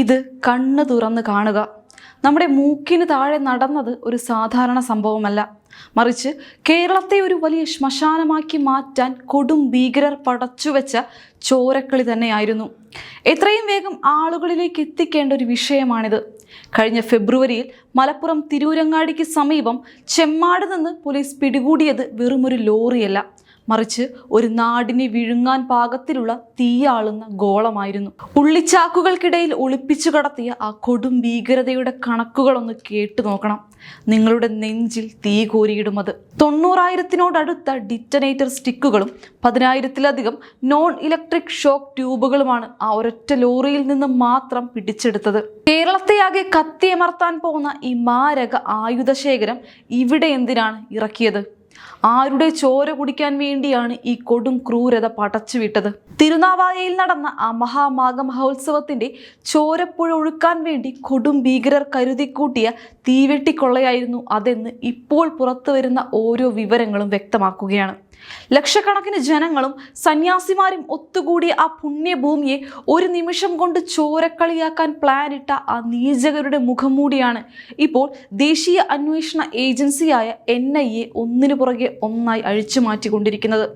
ഇത് കണ്ണ് തുറന്ന് കാണുക. നമ്മുടെ മൂക്കിന് താഴെ നടന്നത് ഒരു സാധാരണ സംഭവമല്ല, മറിച്ച് കേരളത്തെ ഒരു വലിയ ശ്മശാനമാക്കി മാറ്റാൻ കൊടും ഭീകരർ പടച്ചുവെച്ച ചോരക്കളി തന്നെയായിരുന്നു. എത്രയും വേഗം ആളുകളിലേക്ക് എത്തിക്കേണ്ട ഒരു വിഷയമാണിത്. കഴിഞ്ഞ ഫെബ്രുവരിയിൽ മലപ്പുറം തിരൂരങ്ങാടിക്ക് സമീപം ചെമ്മാട് നിന്ന് പോലീസ് പിടികൂടിയത് വെറുമൊരു ലോറിയല്ല, മറിച്ച് ഒരു നാടിനെ വിഴുങ്ങാൻ പാകത്തിലുള്ള തീയാളുന്ന ഗോളമായിരുന്നു. ഉള്ളിച്ചാക്കുകൾക്കിടയിൽ ഒളിപ്പിച്ചു കടത്തിയ ആ കൊടും ഭീകരതയുടെ കണക്കുകളൊന്ന് കേട്ടു നോക്കണം. നിങ്ങളുടെ നെഞ്ചിൽ തീ കോരിയിടും അത്. 90,000-നോടടുത്ത ഡിറ്റനേറ്റർ സ്റ്റിക്കുകളും 10,000-ലധികം നോൺ ഇലക്ട്രിക് ഷോക്ക് ട്യൂബുകളുമാണ് ആ ഒരൊറ്റ ലോറിയിൽ നിന്ന് മാത്രം പിടിച്ചെടുത്തത്. കേരളത്തെയാകെ കത്തിയമർത്താൻ പോകുന്ന ഈ മാരക ആയുധശേഖരം ഇവിടെ എന്തിനാണ് ഇറക്കിയത്? ആരുടെ ചോര കുടിക്കാൻ വേണ്ടിയാണ് ഈ കൊടും ക്രൂരത പടച്ചുവിട്ടത്? തിരുനാവായയിൽ നടന്ന ആ മഹാമാഘ മഹോത്സവത്തിന്റെ ചോരപ്പുഴ ഒഴുക്കാൻ വേണ്ടി കൊടും ഭീകരർ കരുതിക്കൂട്ടിയ തീവെട്ടിക്കൊള്ളയായിരുന്നു അതെന്ന് ഇപ്പോൾ പുറത്തു വരുന്ന ഓരോ വിവരങ്ങളും വ്യക്തമാക്കുകയാണ്. ലക്ഷക്കണക്കിന് ജനങ്ങളും സന്യാസിമാരും ഒത്തുകൂടിയ ആ പുണ്യഭൂമിയെ ഒരു നിമിഷം കൊണ്ട് ചോരക്കളിയാക്കാൻ പ്ലാനിട്ട ആ നീചകരുടെ മുഖംമൂടിയാണ് ഇപ്പോൾ ദേശീയ അന്വേഷണ ഏജൻസിയായ NIA ഒന്നിനു പുറകെ ഒന്നായി അഴിച്ചു മാറ്റിക്കൊണ്ടിരിക്കുന്നത്.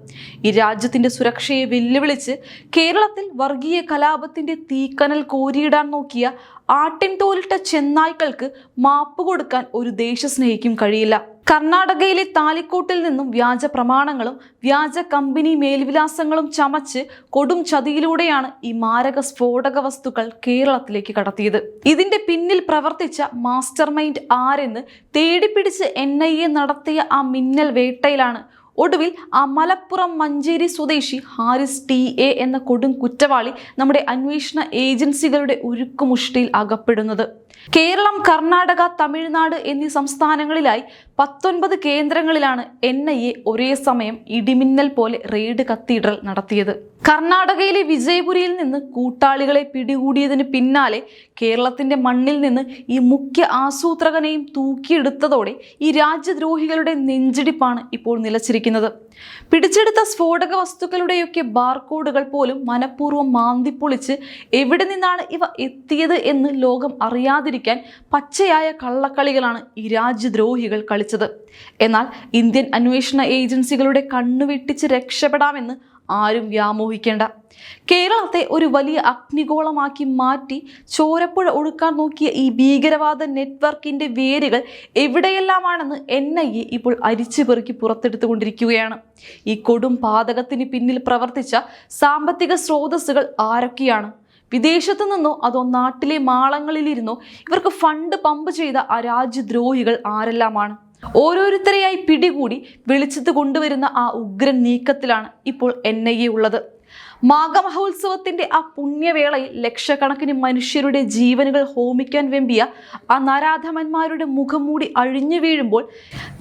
ഈ രാജ്യത്തിന്റെ സുരക്ഷയെ വെല്ലുവിളിച്ച് കേരളത്തിൽ വർഗീയ കലാപത്തിന്റെ തീക്കനൽ കോരിയിടാൻ നോക്കിയ ആട്ടിൻ തോലിട്ട ചെന്നായ്ക്കൾക്ക് മാപ്പ് കൊടുക്കാൻ ഒരു ദേശസ്നേഹിക്കും കഴിയില്ല. കർണാടകയിലെ താലിക്കോട്ടിൽ നിന്നും വ്യാജ പ്രമാണങ്ങളും വ്യാജ കമ്പനി മേൽവിലാസങ്ങളും ചമച്ച് കൊടും ചതിയിലൂടെയാണ് ഈ മാരക സ്ഫോടക വസ്തുക്കൾ കേരളത്തിലേക്ക് കടത്തിയത്. ഇതിന്റെ പിന്നിൽ പ്രവർത്തിച്ച മാസ്റ്റർ മൈൻഡ് ആരെന്ന് തേടിപ്പിടിച്ച് NIA നടത്തിയ ആ മിന്നൽ വേട്ടയിലാണ് ഒടുവിൽ ആ മലപ്പുറം മഞ്ചേരി സ്വദേശി ഹാരിസ് TA എന്ന കൊടും കുറ്റവാളി നമ്മുടെ അന്വേഷണ ഏജൻസികളുടെ ഉരുക്കുമുഷ്ടിയിൽ അകപ്പെടുന്നത്. കേരളം, കർണാടക, തമിഴ്നാട് എന്നീ സംസ്ഥാനങ്ങളിലായി 19 കേന്ദ്രങ്ങളിലാണ് NIA ഒരേ സമയം ഇടിമിന്നൽ പോലെ റെയ്ഡ് കത്തീഡ്രൽ നടത്തിയത്. കർണാടകയിലെ വിജയപുരിയിൽ നിന്ന് കൂട്ടാളികളെ പിടികൂടിയതിന് പിന്നാലെ കേരളത്തിന്റെ മണ്ണിൽ നിന്ന് ഈ മുഖ്യ ആസൂത്രകനെയും തൂക്കിയെടുത്തതോടെ ഈ രാജ്യദ്രോഹികളുടെ നെഞ്ചിടിപ്പാണ് ഇപ്പോൾ നിലച്ചിരിക്കുന്നത്. പിടിച്ചെടുത്ത സ്ഫോടക വസ്തുക്കളുടെയൊക്കെ ബാർകോഡുകൾ പോലും മനഃപൂർവ്വം മാന്തിപ്പൊളിച്ച് എവിടെ നിന്നാണ് ഇവ എത്തിയത് എന്ന് ലോകം അറിയാതിരിക്കാൻ പച്ചയായ കള്ളക്കളികളാണ് ഈ രാജ്യദ്രോഹികൾ കളിച്ചത്. എന്നാൽ ഇന്ത്യൻ അന്വേഷണ ഏജൻസികളുടെ കണ്ണുവെട്ടിച്ച് രക്ഷപ്പെടാമെന്ന് ആരും വ്യാമോഹിക്കേണ്ട. കേരളത്തെ ഒരു വലിയ അഗ്നിഗോളമാക്കി മാറ്റി ചോരപ്പുഴ ഒഴുക്കാൻ നോക്കിയ ഈ ഭീകരവാദ നെറ്റ്വർക്കിന്റെ വേരുകൾ എവിടെയെല്ലാമാണെന്ന് NIA ഇപ്പോൾ അരിച്ചു പെറുക്കി പുറത്തെടുത്തുകൊണ്ടിരിക്കുകയാണ്. ഈ കൊടും പാതകത്തിന് പിന്നിൽ പ്രവർത്തിച്ച സാമ്പത്തിക സ്രോതസ്സുകൾ ആരൊക്കെയാണ്? വിദേശത്തു നിന്നോ അതോ നാട്ടിലെ മാളങ്ങളിലിരുന്നോ ഇവർക്ക് ഫണ്ട് പമ്പ് ചെയ്ത ആ രാജ്യദ്രോഹികൾ ആരെല്ലാമാണ്? ഓരോരുത്തരെയായി പിടികൂടി വെളിച്ചത്ത് കൊണ്ടുവരുന്ന ആ ഉഗ്രൻ നീക്കത്തിലാണ് ഇപ്പോൾ NIA ഉള്ളത്. മാഘമഹോത്സവത്തിന്റെ ആ പുണ്യവേളയിൽ ലക്ഷക്കണക്കിന് മനുഷ്യരുടെ ജീവനുകൾ ഹോമിക്കാൻ വെമ്പിയ ആ നരാധമന്മാരുടെ മുഖംമൂടി അഴിഞ്ഞു വീഴുമ്പോൾ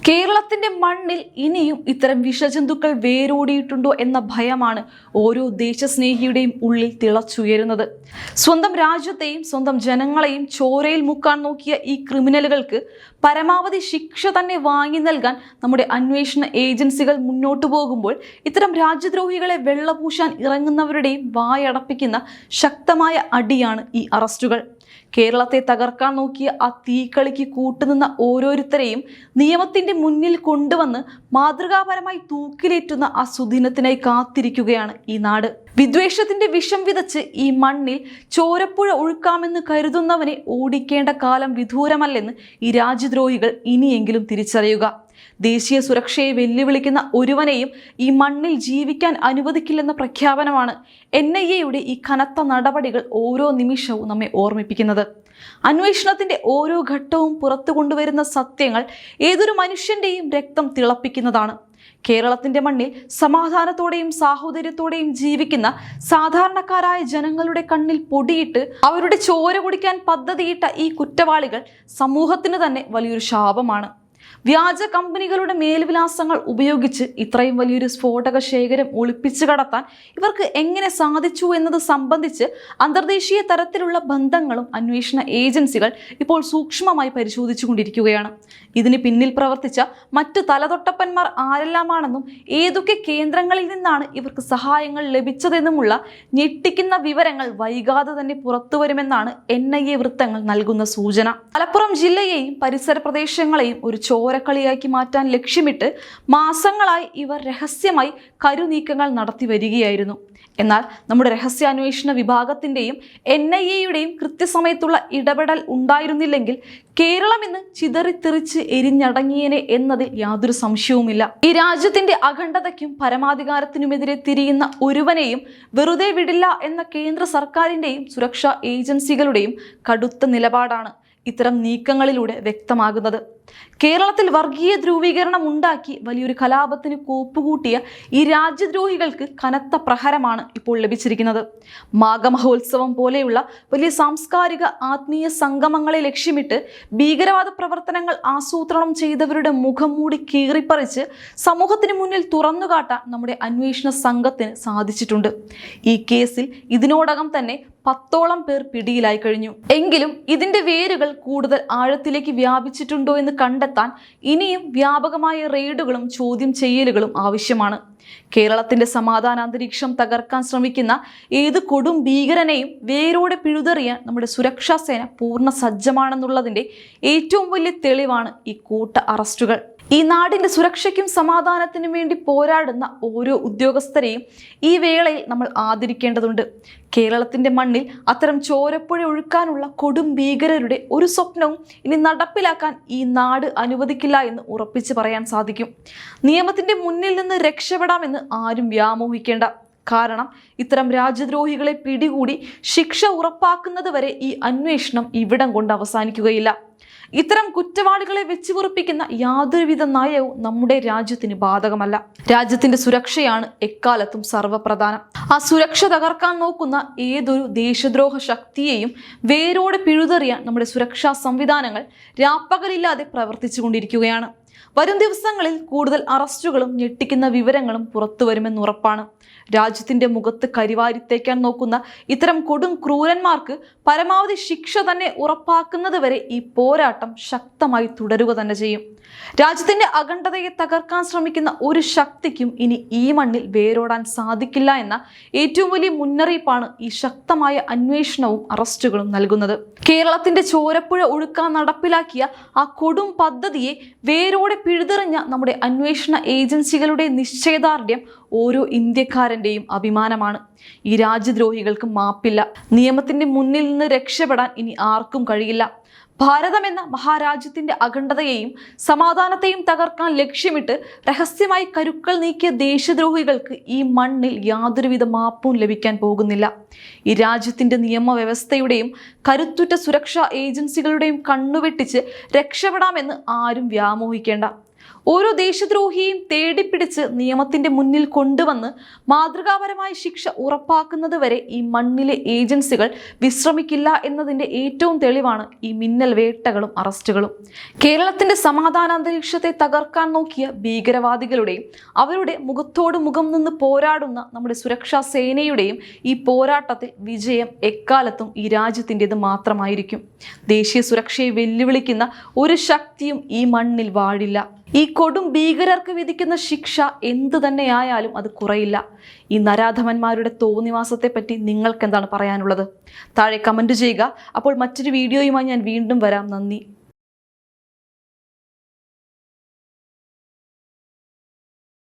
കേരളത്തിന്റെ മണ്ണിൽ ഇനിയും ഇത്തരം വിഷജന്തുക്കൾ വേരോടിയിട്ടുണ്ടോ എന്ന ഭയമാണ് ഓരോ ദേശസ്നേഹിയുടെയും ഉള്ളിൽ തിളച്ചുയരുന്നത്. സ്വന്തം രാജ്യത്തെയും സ്വന്തം ജനങ്ങളെയും ചോരയിൽ മുക്കാൻ നോക്കിയ ഈ ക്രിമിനലുകൾക്ക് പരമാവധി ശിക്ഷ തന്നെ വാങ്ങി നൽകാൻ നമ്മുടെ അന്വേഷണ ഏജൻസികൾ മുന്നോട്ടു പോകുമ്പോൾ ഇത്തരം രാജ്യദ്രോഹികളെ വെള്ളപൂശാൻ ഇറങ്ങുന്നവരുടെയും വായടപ്പിക്കുന്ന ശക്തമായ അടിയാണ് ഈ അറസ്റ്റുകൾ. കേരളത്തെ തകർക്കാൻ നോക്കിയ ആ തീക്കളിക്ക് കൂട്ടുനിന്ന ഓരോരുത്തരെയും നിയമത്തിന്റെ മുന്നിൽ കൊണ്ടുവന്ന് മാതൃകാപരമായി തൂക്കിലേറ്റുന്ന ആ സുദിനത്തിനായി കാത്തിരിക്കുകയാണ് ഈ നാട്. വിദ്വേഷത്തിന്റെ വിഷം വിതച്ച് ഈ മണ്ണിൽ ചോരപ്പുഴ ഒഴുക്കാമെന്ന് കരുതുന്നവനെ ഓടിക്കേണ്ട കാലം വിദൂരമല്ലെന്ന് ഈ രാജ്യദ്രോഹികൾ ഇനിയെങ്കിലും തിരിച്ചറിയുക. ദേശീയ സുരക്ഷയെ വെല്ലുവിളിക്കുന്ന ഒരുവനെയും ഈ മണ്ണിൽ ജീവിക്കാൻ അനുവദിക്കില്ലെന്ന പ്രഖ്യാപനമാണ് NIAയുടെ ഈ കനത്ത നടപടികൾ ഓരോ നിമിഷവും നമ്മെ ഓർമ്മിപ്പിക്കുന്നത്. അന്വേഷണത്തിന്റെ ഓരോ ഘട്ടവും പുറത്തു കൊണ്ടുവരുന്ന സത്യങ്ങൾ ഏതൊരു മനുഷ്യന്റെയും രക്തം തിളപ്പിക്കുന്നതാണ്. കേരളത്തിന്റെ മണ്ണിൽ സമാധാനത്തോടെയും സാഹോദര്യത്തോടെയും ജീവിക്കുന്ന സാധാരണക്കാരായ ജനങ്ങളുടെ കണ്ണിൽ പൊടിയിട്ട് അവരുടെ ചോര കുടിക്കാൻ പദ്ധതിയിട്ട ഈ കുറ്റവാളികൾ സമൂഹത്തിന് തന്നെ വലിയൊരു ശാപമാണ്. വ്യാജ കമ്പനികളുടെ മേൽവിലാസങ്ങൾ ഉപയോഗിച്ച് ഇത്രയും വലിയൊരു സ്ഫോടക ശേഖരം ഒളിപ്പിച്ചു കടത്താൻ ഇവർക്ക് എങ്ങനെ സാധിച്ചു എന്നത് സംബന്ധിച്ച് അന്തർദേശീയ തരത്തിലുള്ള ബന്ധങ്ങളും അന്വേഷണ ഏജൻസികൾ ഇപ്പോൾ സൂക്ഷ്മമായി പരിശോധിച്ചുകൊണ്ടിരിക്കുകയാണ്. ഇതിന് പിന്നിൽ പ്രവർത്തിച്ച മറ്റ് തലതൊട്ടപ്പന്മാർ ആരെല്ലാമാണെന്നും ഏതൊക്കെ കേന്ദ്രങ്ങളിൽ നിന്നാണ് ഇവർക്ക് സഹായങ്ങൾ ലഭിച്ചതെന്നുമുള്ള ഞെട്ടിക്കുന്ന വിവരങ്ങൾ വൈകാതെ തന്നെ പുറത്തുവരുമെന്നാണ് NIA വൃത്തങ്ങൾ നൽകുന്ന സൂചന. മലപ്പുറം ജില്ലയെയും പരിസര പ്രദേശങ്ങളെയും ഒരു ചോരക്കളിയാക്കി മാറ്റാൻ ലക്ഷ്യമിട്ട് മാസങ്ങളായി ഇവർ രഹസ്യമായി കരുനീക്കങ്ങൾ നടത്തി വരികയായിരുന്നു. എന്നാൽ നമ്മുടെ രഹസ്യാന്വേഷണ വിഭാഗത്തിൻ്റെയും NIAയുടെയും കൃത്യസമയത്തുള്ള ഇടപെടൽ ഉണ്ടായിരുന്നില്ലെങ്കിൽ കേരളം ഇന്ന് ചിതറിത്തെറിച്ച് എരിഞ്ഞടങ്ങിയേനെ എന്നതിൽ യാതൊരു സംശയവുമില്ല. ഈ രാജ്യത്തിന്റെ അഖണ്ഡതയ്ക്കും പരമാധികാരത്തിനുമെതിരെ തിരിയുന്ന ഒരുവനെയും വെറുതെ വിടില്ല എന്ന കേന്ദ്ര സർക്കാരിന്റെയും സുരക്ഷാ ഏജൻസികളുടെയും കടുത്ത നിലപാടാണ് ഇത്തരം നീക്കങ്ങളിലൂടെ വ്യക്തമാകുന്നത്. കേരളത്തിൽ വർഗീയ ധ്രുവീകരണം ഉണ്ടാക്കി വലിയൊരു കലാപത്തിന് കോപ്പുകൂട്ടിയ ഈ രാജ്യദ്രോഹികൾക്ക് കനത്ത പ്രഹരമാണ് ഇപ്പോൾ ലഭിച്ചിരിക്കുന്നത്. മാഘമഹോത്സവം പോലെയുള്ള വലിയ സാംസ്കാരിക ആത്മീയ സംഗമങ്ങളെ ലക്ഷ്യമിട്ട് ഭീകരവാദ പ്രവർത്തനങ്ങൾ ആസൂത്രണം ചെയ്തവരുടെ മുഖം മൂടി കീറിപ്പറിച്ച് സമൂഹത്തിന് മുന്നിൽ തുറന്നുകാട്ടാൻ നമ്മുടെ അന്വേഷണ സംഘത്തിന് സാധിച്ചിട്ടുണ്ട്. ഈ കേസിൽ ഇതിനോടകം തന്നെ 10ഓളം പേർ പിടിയിലായി കഴിഞ്ഞു. എങ്കിലും ഇതിന്റെ വേരുകൾ കൂടുതൽ ആഴത്തിലേക്ക് വ്യാപിച്ചിട്ടുണ്ടോ എന്ന് കണ്ടെത്താൻ ഇനിയും വ്യാപകമായ റെയ്ഡുകളും ചോദ്യം ചെയ്യലുകളും ആവശ്യമാണ്. കേരളത്തിന്റെ സമാധാനാന്തരീക്ഷം തകർക്കാൻ ശ്രമിക്കുന്ന ഏത് കൊടും ഭീകരനെയും വേരോടെ പിഴുതെറിയാൻ നമ്മുടെ സുരക്ഷാ സേന പൂർണ്ണ സജ്ജമാണെന്നുള്ളതിന്റെ ഏറ്റവും വലിയ തെളിവാണ് ഈ കൂട്ട അറസ്റ്റുകൾ. ഈ നാടിന്റെ സുരക്ഷയ്ക്കും സമാധാനത്തിനും വേണ്ടി പോരാടുന്ന ഓരോ ഉദ്യോഗസ്ഥരെയും ഈ വേളയിൽ നമ്മൾ ആദരിക്കേണ്ടതുണ്ട്. കേരളത്തിന്റെ മണ്ണിൽ അത്തരം ചോരപ്പുഴ ഒഴുക്കാനുള്ള കൊടും ഭീകരരുടെ ഒരു സ്വപ്നവും ഇനി നടപ്പിലാക്കാൻ ഈ നാട് അനുവദിക്കില്ല എന്ന് ഉറപ്പിച്ച് പറയാൻ സാധിക്കും. നിയമത്തിന്റെ മുന്നിൽ നിന്ന് രക്ഷപ്പെടാമെന്ന് ആരും വ്യാമോഹിക്കേണ്ട. കാരണം ഇത്തരം രാജ്യദ്രോഹികളെ പിടികൂടി ശിക്ഷ ഉറപ്പാക്കുന്നത് വരെ ഈ അന്വേഷണം ഇവിടം കൊണ്ട് അവസാനിക്കുകയില്ല. ഇത്തരം കുറ്റവാളികളെ വെച്ച് പൊറുപ്പിക്കുന്ന യാതൊരുവിധ നയവും നമ്മുടെ രാജ്യത്തിന് ബാധകമല്ല. രാജ്യത്തിന്റെ സുരക്ഷയാണ് എക്കാലത്തും സർവ്വപ്രധാനം. ആ സുരക്ഷ തകർക്കാൻ നോക്കുന്ന ഏതൊരു ദേശദ്രോഹ ശക്തിയെയും വേരോടെ പിഴുതെറിയാൻ നമ്മുടെ സുരക്ഷാ സംവിധാനങ്ങൾ രാപ്പകലില്ലാതെ പ്രവർത്തിച്ചു കൊണ്ടിരിക്കുകയാണ്. വരും ദിവസങ്ങളിൽ കൂടുതൽ അറസ്റ്റുകളും ഞെട്ടിക്കുന്ന വിവരങ്ങളും പുറത്തു വരുമെന്ന് ഉറപ്പാണ്. രാജ്യത്തിന്റെ മുഖത്ത് കരിവാരിത്തേക്കാൻ നോക്കുന്ന ഇത്തരം കൊടും ക്രൂരന്മാർക്ക് പരമാവധി ശിക്ഷ തന്നെ ഉറപ്പാക്കുന്നത് വരെ ഈ പോരാട്ടം ശക്തമായി തുടരുക തന്നെ ചെയ്യും. രാജ്യത്തിന്റെ അഖണ്ഡതയെ തകർക്കാൻ ശ്രമിക്കുന്ന ഒരു ശക്തിക്കും ഇനി ഈ മണ്ണിൽ വേരോടാൻ സാധിക്കില്ല എന്ന ഏറ്റവും വലിയ മുന്നറിയിപ്പാണ് ഈ ശക്തമായ അന്വേഷണവും അറസ്റ്റുകളും നൽകുന്നത്. കേരളത്തിന്റെ ചോരപ്പുഴ ഒഴുക്കാൻ നടപ്പിലാക്കിയ ആ കൊടും പദ്ധതിയെ വേരോടെ പിഴുതെറിഞ്ഞ നമ്മുടെ അന്വേഷണ ഏജൻസികളുടെ നിശ്ചയദാർഢ്യം ഓരോ ഇന്ത്യക്കാരന്റെയും അഭിമാനമാണ്. ഈ രാജ്യദ്രോഹികൾക്ക് മാപ്പില്ല. നിയമത്തിന്റെ മുന്നിൽ നിന്ന് രക്ഷപ്പെടാൻ ഇനി ആർക്കും കഴിയില്ല. ഭാരതം എന്ന മഹാരാജ്യത്തിന്റെ അഖണ്ഡതയെയും സമാധാനത്തെയും തകർക്കാൻ ലക്ഷ്യമിട്ട് രഹസ്യമായി കരുക്കൾ നീക്കിയ ദേശദ്രോഹികൾക്ക് ഈ മണ്ണിൽ യാതൊരുവിധ മാപ്പും ലഭിക്കാൻ പോകുന്നില്ല. ഈ രാജ്യത്തിന്റെ നിയമവ്യവസ്ഥയുടെയും കരുത്തുറ്റ സുരക്ഷാ ഏജൻസികളുടെയും കണ്ണുവെട്ടിച്ച് രക്ഷപ്പെടാമെന്ന് ആരും വ്യാമോഹിക്കേണ്ട. ഓരോ ദേശദ്രോഹിയെയും തേടിപ്പിടിച്ച് നിയമത്തിന്റെ മുന്നിൽ കൊണ്ടുവന്ന് മാതൃകാപരമായ ശിക്ഷ ഉറപ്പാക്കുന്നത് വരെ ഈ മണ്ണിലെ ഏജൻസികൾ വിശ്രമിക്കില്ല എന്നതിന്റെ ഏറ്റവും തെളിവാണ് ഈ മിന്നൽ വേട്ടകളും അറസ്റ്റുകളും. കേരളത്തിന്റെ സമാധാനാന്തരീക്ഷത്തെ തകർക്കാൻ നോക്കിയ ഭീകരവാദികളുടെയും അവരുടെ മുഖത്തോട് മുഖം നിന്ന് പോരാടുന്ന നമ്മുടെ സുരക്ഷാ സേനയുടെയും ഈ പോരാട്ടത്തിൽ വിജയം എക്കാലത്തും ഈ രാജ്യത്തിൻ്റെത് മാത്രമായിരിക്കും. ദേശീയ സുരക്ഷയെ വെല്ലുവിളിക്കുന്ന ഒരു ശക്തിയും ഈ മണ്ണിൽ വാഴില്ല. ഈ കൊടും ഭീകരർക്ക് വിധിക്കുന്ന ശിക്ഷ എന്തു തന്നെയായാലും അത് കുറയില്ല. ഈ നരാധമന്മാരുടെ തോന്നിവാസത്തെ പറ്റി നിങ്ങൾക്ക് എന്താണ് പറയാനുള്ളത്? താഴെ കമന്റ് ചെയ്യുക. അപ്പോൾ മറ്റൊരു വീഡിയോയുമായി ഞാൻ വീണ്ടും വരാം. നന്ദി.